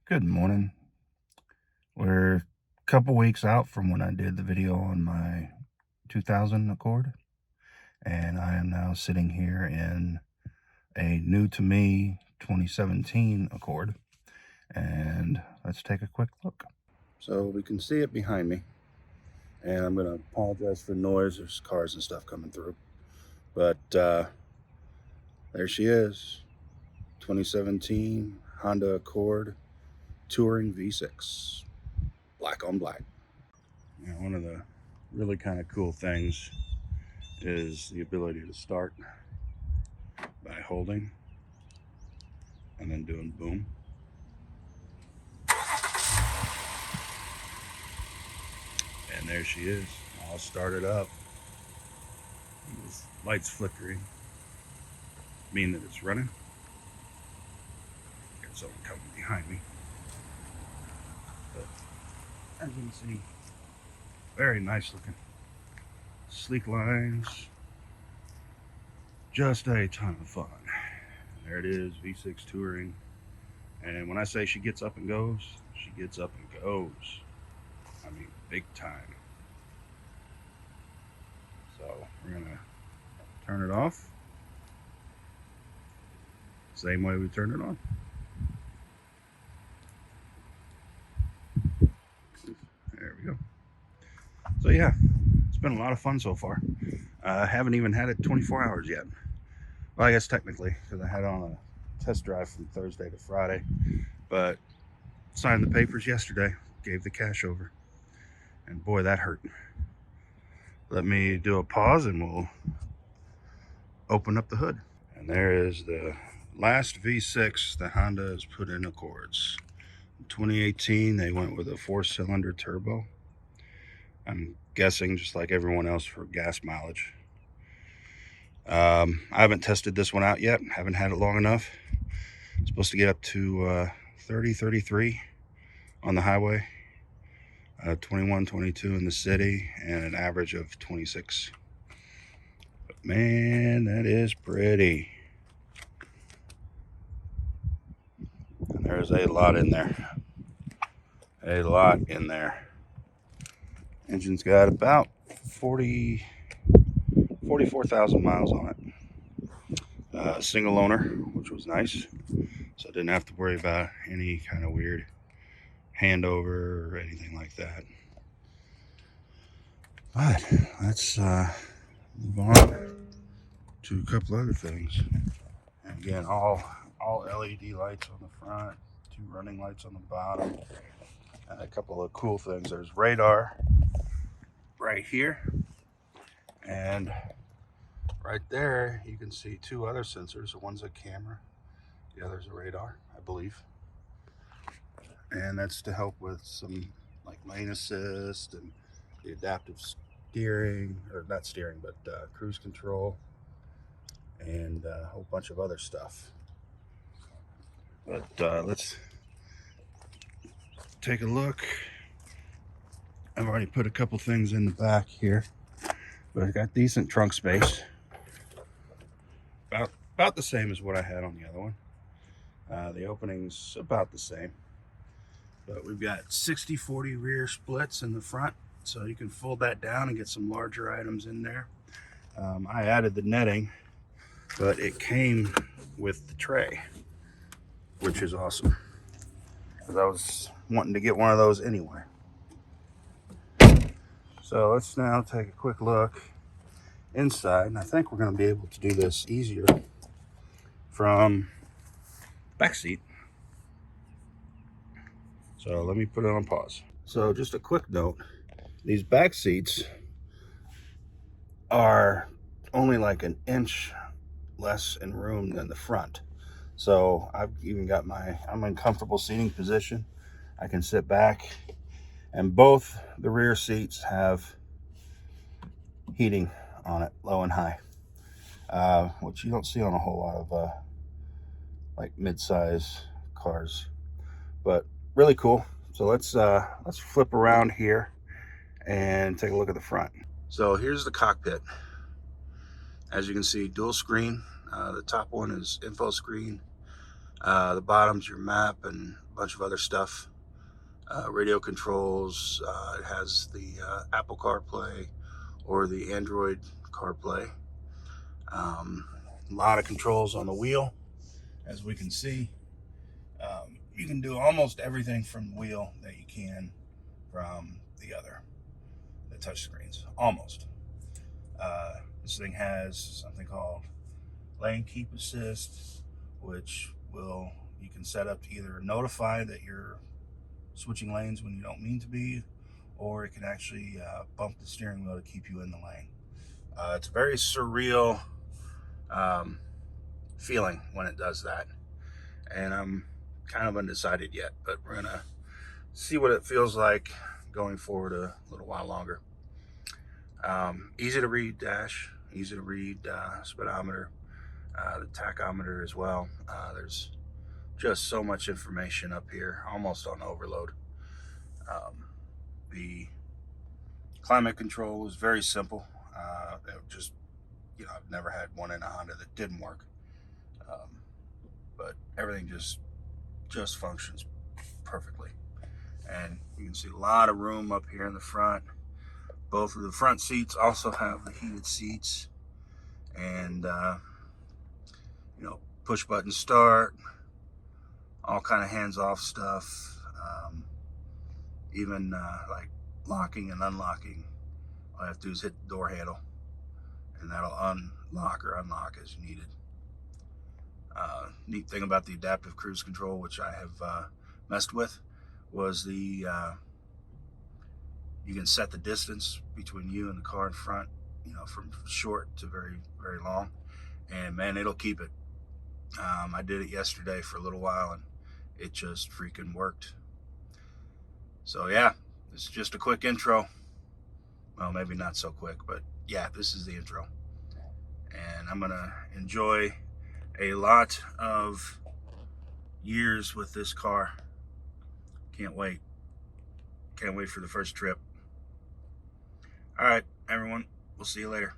Good morning. We're a couple weeks out from when I did the video on my 2000 Accord, and I am now sitting here in a new to me 2017 Accord, and let's take a quick look. So we can see it behind me, and I'm going to apologize for noise. There's cars and stuff coming through, but there she is, 2017 Honda Accord Touring V6, black on black. One of the really kind of cool things is the ability to start by holding and then doing boom. And there she is, all started up. This light's flickering, mean that it's running. Got someone coming behind me. But as you can see, very nice looking. Sleek lines, just a ton of fun. There it is, V6 Touring. And when I say she gets up and goes, she gets up and goes. I mean, big time. So we're gonna turn it off. Same way we turned it on. There we go. So yeah, it's been a lot of fun so far. I haven't even had it 24 hours yet. Well, I guess technically, because I had it on a test drive from Thursday to Friday, but signed the papers yesterday, gave the cash over, and boy, that hurt. Let me do a pause and we'll open up the hood. And there is the last V6 that Honda has put in Accords. In 2018, they went with a 4-cylinder turbo. I'm guessing just like everyone else for gas mileage. I haven't tested this one out yet. Haven't had it long enough. It's supposed to get up to 30, 33 on the highway, 21, 22 in the city, and an average of 26. But man, that is pretty. And there's a lot in there. A lot in there. Engine's got about 44,000 miles on it. Single owner, which was nice. So I didn't have to worry about any kind of weird handover or anything like that. But let's move on to a couple other things. And again, all LED lights on the front, 2 running lights on the bottom, and a couple of cool things. There's radar right here, and right there you can see 2 other sensors. One's a camera, the other's a radar, I believe. And that's to help with some like lane assist and the adaptive steering, or not steering, but cruise control, and a whole bunch of other stuff. But let's take a look. I've already put a couple things in the back here, but I've got decent trunk space. About the same as what I had on the other one. The opening's about the same, but we've got 60-40 rear splits in the front, so you can fold that down and get some larger items in there. I added the netting, but it came with the tray, which is awesome, because I was wanting to get one of those anyway. So let's now take a quick look inside, and I think we're going to be able to do this easier from back seat. So let me put it on pause. So just a quick note, these back seats are only like an inch less in room than the front. So I've even got I'm in comfortable seating position. I can sit back, and both the rear seats have heating on it, low and high, which you don't see on a whole lot of like mid-size cars, but really cool. So let's flip around here and take a look at the front. So here's the cockpit. As you can see, dual screen. The top one is info screen. The bottom's your map and a bunch of other stuff. Radio controls. It has the Apple CarPlay or the Android CarPlay. A lot of controls on the wheel, as we can see. You can do almost everything from the wheel that you can from the touch screens, almost. This thing has something called lane keep assist, which you can set up to either notify that you're switching lanes when you don't mean to be, or it can actually bump the steering wheel to keep you in the lane. It's a very surreal feeling when it does that, and I'm kind of undecided yet, but we're gonna see what it feels like going forward a little while longer. Easy to read dash, easy to read speedometer, the tachometer as well. There's just so much information up here, almost on overload. The climate control is very simple. Just, I've never had one in a Honda that didn't work, but everything just functions perfectly. And you can see a lot of room up here in the front. Both of the front seats also have the heated seats, and push button start, all kind of hands-off stuff. Even like locking and unlocking, all you have to do is hit the door handle, and that'll unlock or unlock as you need it. Neat thing about the adaptive cruise control, which I have messed with, was you can set the distance between you and the car in front, from short to very, very long, and man, it'll keep it. I did it yesterday for a little while, and it just freaking worked. So yeah, this is just a quick intro. Well, maybe not so quick, but yeah, this is the intro. And I'm gonna enjoy a lot of years with this car. Can't wait. Can't wait for the first trip. All right, everyone, we'll see you later.